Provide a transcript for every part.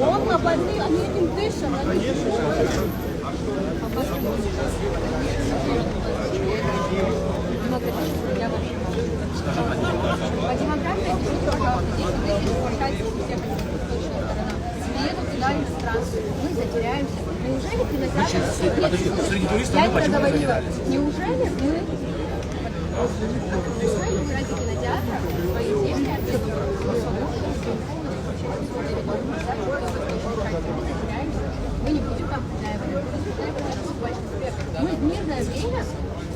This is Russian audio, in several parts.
Он на больные, они этим дышат, они по демографии, объясните, пожалуйста, 10 тысяч хватает всех точно сторона. Приедут туда иностранцы, мы затеряемся. Неужели кинотеатр... Среди туристов Я мы это почему говорила. потерялись? Неужели мы... Ради кинотеатра свои деньги мы не будем там мы в мирное время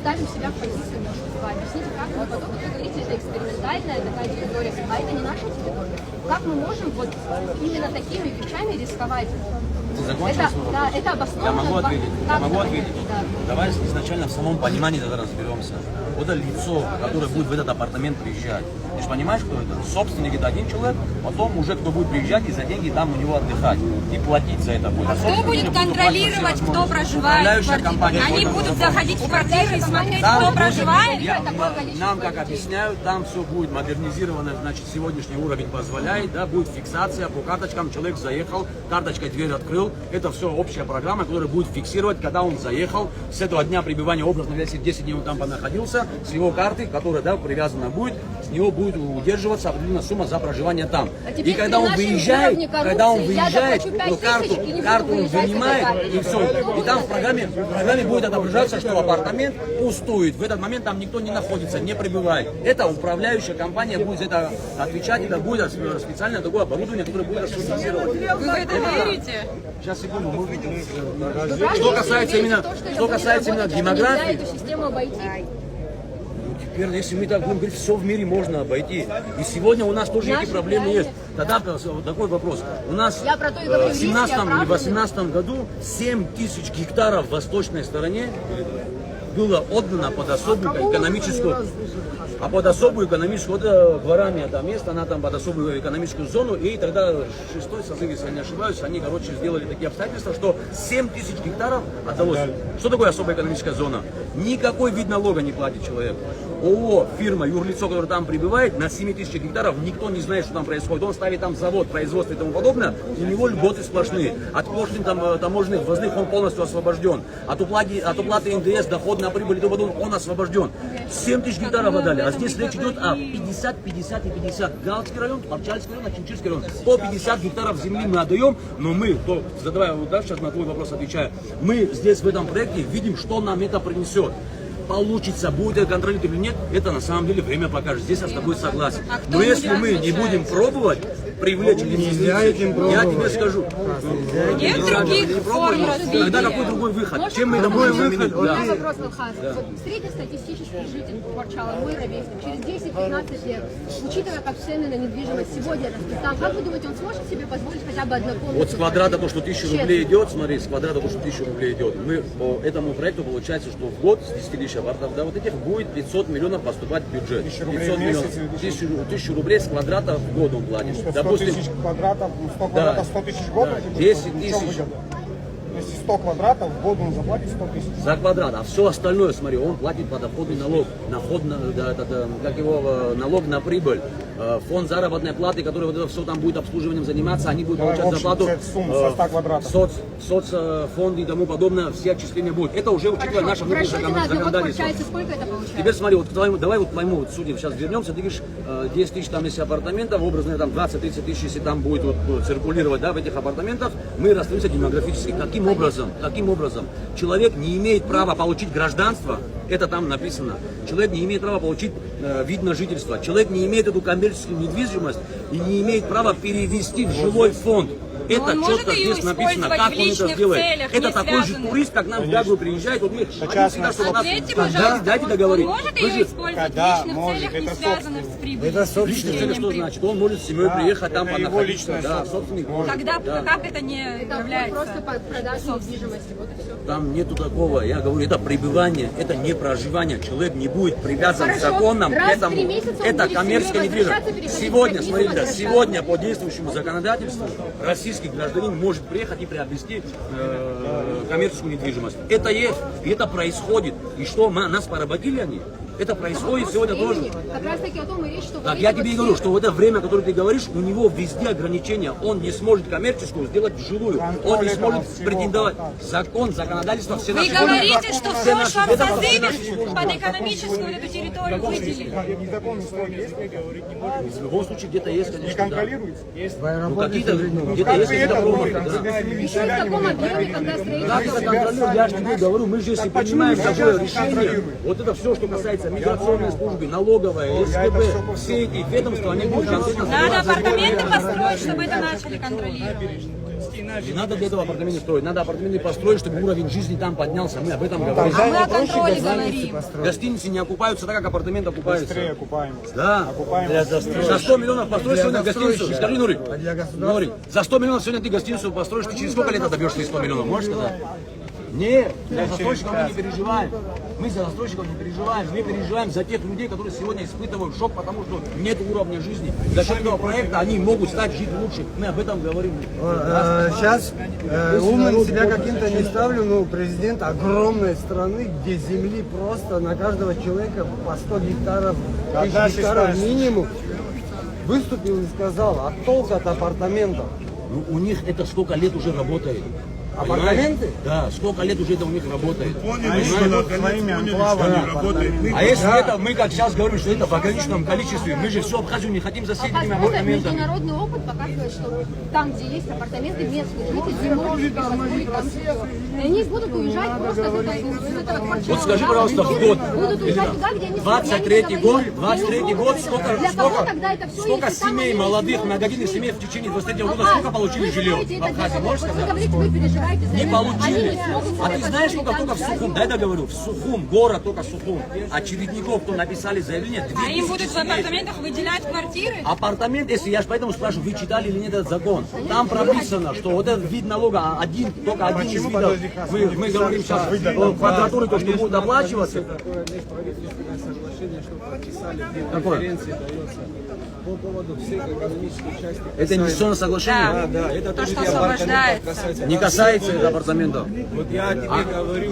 ставим себя в позицию меньшинства. Объясните, как мы потом, вы говорите, это экспериментальная такая территория, а это не наша территория. Как мы можем вот именно такими вещами рисковать? Это обоснованно. Я могу ответить. Да. Давай изначально в самом понимании тогда разберемся. Вот это лицо, которое будет в этот апартамент приезжать. Ты же понимаешь, кто это? Собственник это один человек, потом уже кто будет приезжать и за деньги там у него отдыхать. И платить за это будет. А кто будет контролировать, кто проживает в квартире? Они будут заходить в квартиру и смотреть, кто проживает? Нам, как объясняют, там все будет модернизировано, значит, сегодняшний уровень позволяет, да, будет фиксация по карточкам, человек заехал, карточкой дверь открыл, это все общая программа, которая будет фиксировать, когда он заехал, с этого дня пребывания образно, если 10 дней он там находился, с его карты, которая, да, привязана будет, с него будет удерживаться определенная сумма за проживание там. И когда он выезжает, карту он вынимает, и все. И там в программе будет отображаться, что апартамент пустует. В этот момент там никто не находится, не пребывает. Это управляющая компания будет за это отвечать, это будет специальное такое оборудование, которое будет автоматизировать. Вы в это верите? Сейчас, секунду, мы увидим. Что касается именно демографии, теперь, если мы так будем говорить, все в мире можно обойти. И сегодня у нас тоже эти проблемы есть. Тогда такой вопрос. У нас в 17 или 18 году 7 тысяч гектаров в восточной стороне было отдано под особую экономическую... А под особую экономическую, вот Гварами, это место, она там под особую экономическую зону, и тогда 6-й созыв, если я не ошибаюсь, они, короче, сделали такие обстоятельства, что 7 тысяч гектаров отдалось. Что такое особая экономическая зона? Никакой вид налога не платит человек. ООО, фирма, юрлицо, которое там прибывает, на 7 тысяч гектаров, никто не знает, что там происходит. Он ставит там завод, производство и тому подобное, у него льготы сплошные. От пошлин там, таможенных, ввозных он полностью освобожден. От уплаты НДС, доход на прибыль и тому подобное, он освобожден. 7 тысяч гектаров отдали. А здесь речь идет о 50, 50 и 50. Галицкий район, Арчальский район, Очимчирский район. По 50 гектаров земли мы отдаем, но мы, задавая вот, да, сейчас на твой вопрос отвечаю, мы здесь в этом проекте видим, что нам это принесет. Получится, будет это контролировать или нет, это на самом деле время покажет. Здесь я с тобой согласен. Но если мы не будем пробовать привлечь инвестиции, я тебе скажу. Нет других форм развития. Тогда какой другой выход? Чем мы это можем заменить? У меня вопрос, Илхаз. Вот среднестатистический житель Кварчала, мой ровесник, через 10-15 лет, учитывая, как цены на недвижимость сегодня растут, там, как вы думаете, он сможет себе позволить хотя бы однокомнатную? Вот с квадрата то, что 1000 рублей идет, смотри, с квадрата то, что 1000 рублей идет, мы по этому проекту получается, что в год с 10 тысяч апартаментов, да, вот этих будет 500 миллионов поступать в бюджет. 500 миллионов. 1000 рублей с квадрата в год он платит. 100 тысяч квадратов, 100 квадратов, 100 тысяч в год? 10 тысяч. Если 100 квадратов, в год он заплатит 100 тысяч. За квадрат. А все остальное, смотри, он платит подоходный налог. Налог на прибыль. Фонд заработной платы, который вот это все там будет обслуживанием заниматься, они будут получать зарплату. Соцфонды и тому подобное, все отчисления будут. Это уже учитывая наше внутреннее законодательство. Сколько это получается? Теперь смотри, вот давай вот пойму, вот, судя, сейчас вернемся, ты говоришь, 10 тысяч там если апартаментов, образно там 20-30 тысяч, если там будет вот, циркулировать, да, в этих апартаментах, мы растемся демографически. Каким образом? Человек не имеет права получить гражданство, это там написано. Человек не имеет права получить вид на жительство. Человек не имеет эту коммерческую недвижимость и не имеет права перевести в жилой фонд. Это он может четко ее здесь написано, использовать как в он это личных сделает. целях, Это не такой же связанных. турист, как нам в Гагру приезжает. Вот мы, они всегда, что у нас... Ответьте, Да, пожалуйста, дайте он договорить. может Вы ее же- использовать в Когда личных может, целях, не это связанных с прибылью? Это Личные цели Получением что прибыли. значит? Он может с семьей приехать, там это его понаходиться. личная Да, собственность. собственник. Когда, как это не Это является? просто продажа недвижимости, вот и все. Там нету такого, я говорю, это пребывание, это не проживание. Человек не будет привязан к Хорошо, законам, раз в этому. 3 месяца он Это будет коммерческая себе недвижимость. возвращаться, переходить Сегодня, в смотрите, возвращаться. сегодня по действующему законодательству российский гражданин может приехать и приобрести коммерческую недвижимость. Это есть, и это происходит. И что, нас поработили они? Это происходит сегодня тоже. Времени. Как раз таки о том и речь, что... Так вот я эти тебе и вот говорю, все- что в это время, которое ты говоришь, у него везде ограничения. Он не сможет коммерческую сделать в жилую. Он не сможет претендовать. Закон, законодательство, все Вы наши... говорите, что все, наши- что вам это- созывет, под экономическую вот эту территорию выделили. Незаконный строй есть? В любом случае где-то есть, Не конечно, да. контролируется? Ну какие-то, где-то Как есть вы это какие-то можете? промахи, да. Еще в таком объеме, когда Как строительство... это контролируем? Я же тебе говорю, мы же если принимаем мы такое сейчас решение, контролируем? вот это все, что касается миграционной службы, налоговой, СКБ, все эти ведомства, они будут конкретно Надо заниматься. апартаменты построить, чтобы это начали контролировать. Не надо для этого апартаменты строить, надо апартаменты построить, чтобы уровень жизни там поднялся. Мы об этом говорим. А мы о контроле говорим. Гостиницы не окупаются так, как апартаменты окупаются. Быстрее окупаемость. Да. За 100 миллионов построишь сегодня гостиницу. Скажи, Нури, Нури, за 100 миллионов сегодня ты гостиницу построишь, ты через сколько лет добьешь свои 100 миллионов? Можешь сказать? Нет, для застройщиков мы не переживаем. Мы за застройщиков не переживаем. Мы переживаем за тех людей, которые сегодня испытывают шок, потому что нет уровня жизни. За счет этого проекта они могут стать жить лучше. Мы об этом говорим. Сейчас умным себя каким-то не ставлю, но президент огромной страны, где земли просто на каждого человека по 100 гектаров, 1000 гектаров минимум, выступил и сказал, а толк от апартаментов? Ну, у них это сколько лет уже работает. Апартаменты? Да, сколько лет уже это у них работает. Поняли, что наконец поняли, что не работает. А если это, мы как сейчас говорим, что это в ограниченном количестве, мы же всю Абхазию не хотим засеять этими Показывает, апартаментами. международный опыт показывает, что там, где есть апартаменты, местные жители зимой построить там все. И они будут уезжать просто из этого квартала. Вот скажи, пожалуйста, в год, Будут уезжать туда, где они 23-й год, 23-й год, Для кого тогда это все, сколько если там семей, они молодых, живут? многодетных семей в течение 23-го года, Ага, сколько получили вы жилье знаете, в это Абхазии, дело. можешь Вот сказать? Вы говорите, вы переживаете за Не это. получили. Они не смогут А себе ты знаешь, сколько позволить только в там Сухум, дай договорю, в Сухум, город только Сухум, очередников, кто написали заявление, А им 2000 будут в семей. апартаментах выделять квартиры? Апартамент, если я же поэтому спрашиваю, вы читали или нет этот закон? Там прописано, что вот этот вид налога один, только один из видов. Мы говорим сейчас о квадратуре, то, что будет оплачиваться. Какое? По поводу всех экономических частей. Это инвестиционное соглашение? Да, это то, тоже что и апартаментов освобождается. касается. Не касается это апартаментов. Вот я тебе говорю,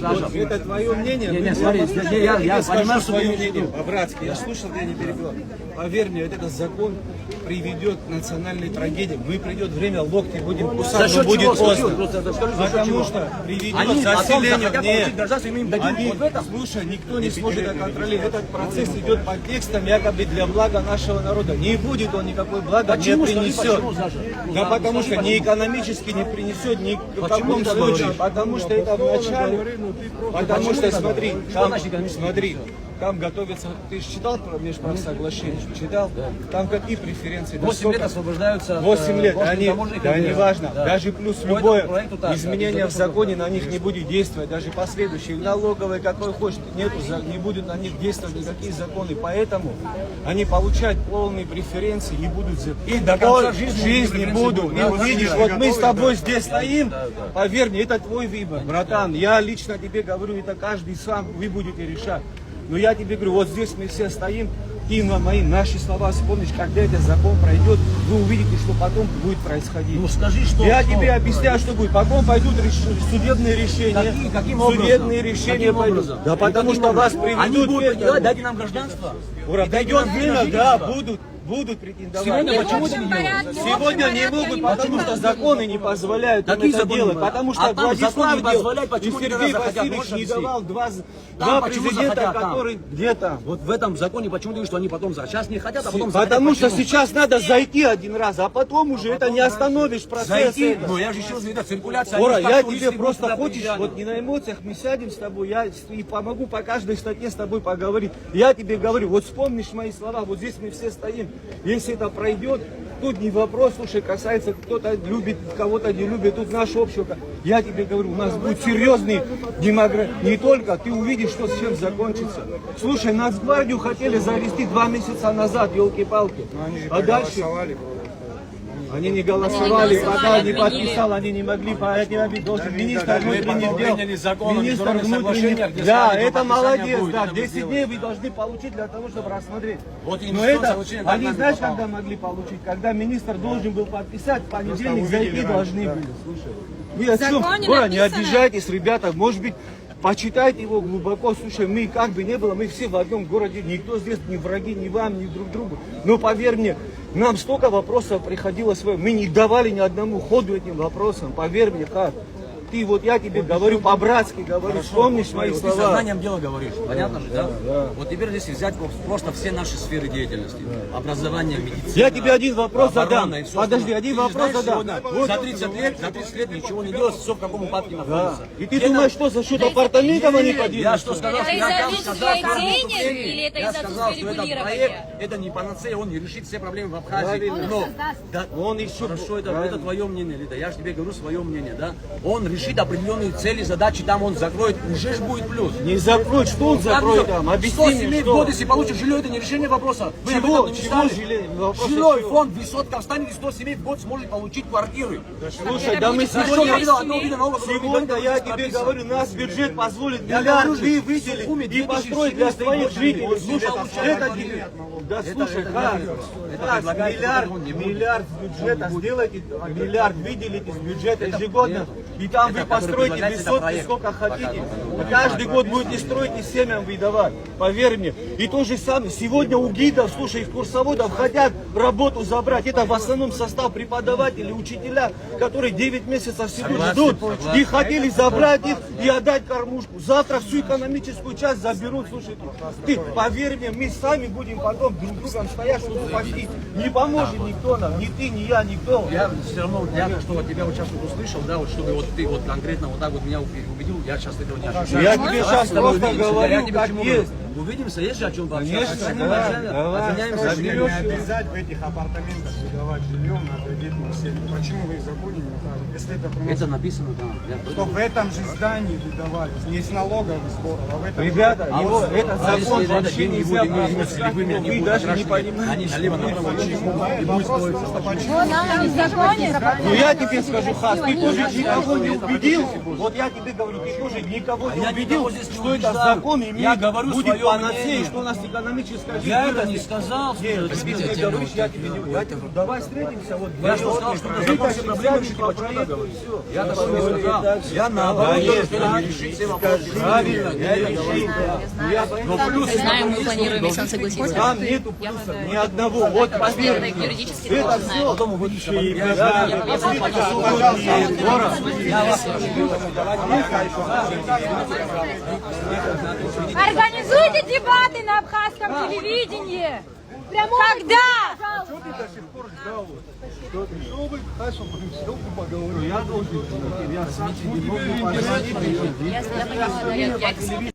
Саша. вот это твое мнение. Не, но смотри, я понимаю, что твое ты имеешь в мнение. виду. По-братски, я слушал, я не перебил. Поверь мне, вот этот закон приведет к национальной трагедии. Мы придет время, локти будем За кусать, но счет будет чего? поздно. Просто скажи, за счет Потому чего? что приведет к Они потом заселению. захотят Нет. получить гражданство, и мы им дадим Они, вот в этом. слушай, никто не сможет это контролировать. Этот процесс идет под текстом, якобы для блага нашего народа. Не будет он никакой блага, Почему, не скажи, принесет. почему, Саша? Да потому что ни экономически не принесет, ни в каком ты случае. говоришь? Потому что это вначале. Потому что смотри, там, смотри, там готовится. Ты же читал про межпрофсоглашение? Читал? Там какие преференции? 8 лет освобождаются. 8 лет, после они, таможенных да проблем. неважно, Да. даже плюс По любое этому проекту так, изменение да, в законе на них не будет действовать, даже последующие, налоговые, какой хочет, нету, не будут на них действовать никакие законы, поэтому они получают полные преференции и будут И до конца в жизни жизни преференции будут. будут. И Да, увидишь, да, вот да, мы с готовы, тобой да. здесь стоим, поверь мне, это твой выбор, братан, я лично тебе говорю, это каждый сам, вы будете решать. Но я тебе говорю, вот здесь мы все стоим, ты на мои, наши слова вспомнишь, когда этот закон пройдет, вы увидите, что потом будет происходить. Ну скажи, что... Я что? тебе объясняю, что будет. Потом пойдут судебные решения. Каким образом? Судебные решения Каким пойдут. образом? Да потому Каким что образом? вас приведут Они будут к этому. предъявлять, дайте нам гражданство. Ура, И дойдет дайте нам время, жительство. да, будут претендовать. Сегодня И в почему общем ты не порядке, в Сегодня общем не порядке могут, они потому будут что законы не позволяют им Какие это законы? делать. Потому что А там Владислав закон не делал, позволяет, и почему Сергей тогда захотят? Васильевич Можешь не объяснить? давал два Там почему президента, захотят там? которые где-то. Вот в этом законе почему ты говоришь, что они потом сейчас не хотят, а потом Потому захотят? что Почему? сейчас надо зайти один раз, а потом уже это не остановишь процесс. Зайти, этого. но я же еще раз говорю, это циркуляция. Ора, они как я туристы тебе будут просто сюда хочешь, приезжать. вот не на эмоциях, мы сядем с тобой, я и помогу по каждой статье с тобой поговорить. Я тебе говорю, вот вспомнишь мои слова, вот здесь мы все стоим. Если это пройдет, Тут не вопрос, слушай, касается, кто-то любит, кого-то не любит, тут наше общество. Я тебе говорю, у нас будет серьезный демограф. Не только, ты увидишь, что с чем закончится. Слушай, Нацгвардию хотели завести 2 месяца назад, елки-палки. А дальше... Они не голосовали, пока не подписал, они не могли, поэтому должен министр внутренних дел. Министр внутренних дел. Да, это молодец, да, 10 дней вы должны получить для того, чтобы рассмотреть. Но это, они знаешь, когда могли получить? Когда министр должен был подписать, в понедельник зайти должны были. Слушай, вы о чем? Ура, не обижайтесь, ребята, может быть, почитайте его глубоко. Слушай, мы как бы не было, мы все в одном городе, никто здесь не враги, ни вам, ни друг другу. Но поверь мне, нам столько вопросов приходилось, мы не давали ни одному ходу этим вопросам, поверь мне, как. Ты вот, я тебе говорю по-братски, говорю, вспомнишь мои Ты слова. сознанием дела говоришь, понятно же, да? Вот теперь здесь взять просто все наши сферы деятельности. Образование, медицина. Я тебе один вопрос задам. оборона и всё Подожди, остальное. один Ты вопрос знаешь, задам. сегодня Вот. За 30 лет ничего не делается, все в каком упадке находится. И ты думаешь, что за счет апартаментов они Я поднимут? что сказал? Это Я из-за там сказал, отсутствия что денег или это я из-за сказал, отсутствия что этот регулирования? проект, это не панацея, он не решит все проблемы в Абхазии. Правильно. Но, создаст. да, Он еще хорошо, это твое мнение, Лида, я же тебе говорю свое мнение, да? Он решит определенные цели, задачи, там он закроет, уже ж будет плюс. не закроет, что он закроет там? Объясни мне, 107 что? год, если получишь жилье, это не решение вопроса. Вы об Чего? этом не читали? Чего жилье? Вопрос Жилой чего? фонд высотка встанет, и 107 в год сможет получить квартиры. Слушай, да мы За что сегодня... я видел одно видно нового, которое Сегодня видно, я что тебе написано. говорю, нас бюджет позволит Я миллиарды говорю же, выделить Сухуми и 2014 построить для своих год, жителей. он Слушай, получает это деньги. да слушай, это как? это Как? предлагает, Миллиард, он не будет. миллиард бюджета сделайте, миллиард выделите из бюджета ежегодно, и там вы это, который построите предлагается, это высотки проект. сколько хотите. Каждый год будете строить и семьям выдавать, поверь мне. И то же самое, сегодня у гидов, слушай, из курсоводов хотят работу забрать. Это в основном состав преподавателей, учителя, которые 9 месяцев всего Согласен, ждут. согласен. И хотели забрать их и отдать кормушку. Завтра всю экономическую часть заберут. Слушай, ты поверь мне, мы сами будем потом друг другом стоять, чтобы спасти. Не поможет никто нам, ни ты, ни я, никто. Я все равно, я что от тебя вот сейчас вот услышал, да, вот чтобы вот ты вот конкретно вот так вот меня убедил, я сейчас этого не ощущаю. Я тебе сейчас просто говорю, как есть. Увидимся, есть же о чем Конечно, пообщаться? давай. Обменяемся Не мнением. обязать в этих апартаментах выдавать жилье многодетным семьям. Почему вы в законе не указываете? Если это приносит, Это написано, да. что в этом же здании выдавали, не с налоговых сборов, а в этом Ребята, А его, вот, этот а закон если вообще этот день не нельзя будет иметь пропускать, вы меня не вы будут даже не страшны. понимаете. Они налево направо вопрос в том, что почему Ну я тебе скажу, Хас, ты тоже никого не убедил. Вот я тебе говорю, ты тоже никого не Я убедил, никого здесь не что это убеждаю. закон Я имеет, говорю будет свое панацеей, мнение. что у нас экономическая жизнь Я это вырастет. не сказал. Нет, ты мне говоришь, я тебе не я тебе- давай встретимся, вот Я что сказал, что это закон все проблемы решит, почему я говорю? Я такого не сказал. Я наоборот, что надо решить все вопросы. правильно, я решил. Но плюс Знаем, мы планируем, если он согласится. Там нету плюсов, ни одного. Вот поверь мне. Юридически Это это все. потом вы будете Организуйте дебаты на абхазском телевидении. Когда? Я должен, я сам. Я понимаю, да, я